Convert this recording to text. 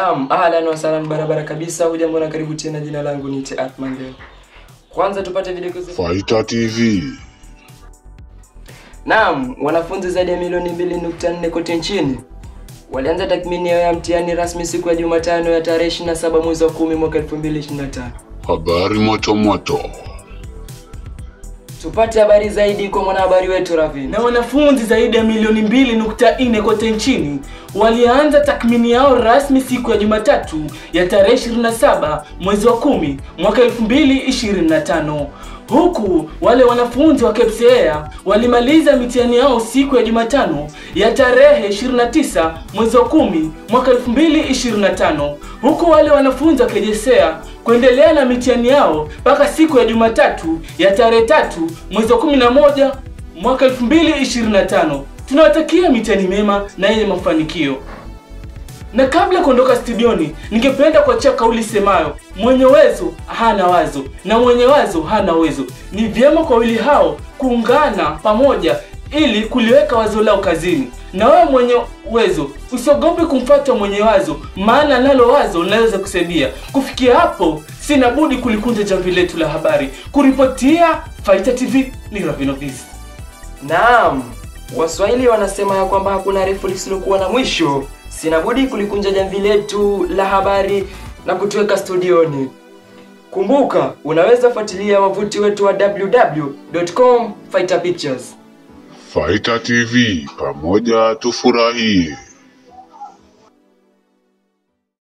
Naam, ahlan wa sahlan barabara kabisa. Hujambo na karibu tena, jina langu ni Atman. Kwanza tupate video kwa Faita TV. Naam, wanafunzi zaidi ya milioni 2.4 kote nchini walianza tathmini yao ya mtihani rasmi siku ya Jumatano ya tarehe 27 mwezi wa 10 mwaka 2025. Habari moto moto. Tupate habari zaidi kwa mwanahabari wetu Ravin. Na wanafunzi zaidi ya milioni 2.4 kote nchini walianza tathmini yao rasmi siku ya Jumatatu ya tarehe 27 mwezi wa 10 mwaka 2025. Huku wale wanafunzi wa KPSEA walimaliza mitihani yao siku ya Jumatano ya tarehe 29 mwezi wa 10 mwaka 2025. Huku wale wanafunzi wa KJSEA kuendelea na mitihani yao mpaka siku ya Jumatatu ya tarehe 3 mwezi wa 11 mwaka 2025. Tunawatakia mitihani mema na yenye mafanikio. Na kabla kuondoka studioni, ningependa kuachia kauli semayo, mwenye uwezo hana wazo na mwenye wazo hana uwezo. Ni vyema kwa wawili hao kuungana pamoja ili kuliweka wazo lao kazini. Na wewe mwenye uwezo, usiogope kumfuata mwenye wazo, maana nalo wazo linaweza kusaidia. Kufikia hapo, sina budi kulikunja jamvi letu la habari. Kuripotia Faita TV ni Ravinovis. Naam, Waswahili wanasema ya kwamba hakuna refu lisilokuwa na mwisho. Sina budi kulikunja jamvi letu la habari na kutuweka studioni. Kumbuka, unaweza fuatilia wavuti wetu wa www.com/faitapictures. Faita TV, pamoja tufurahie.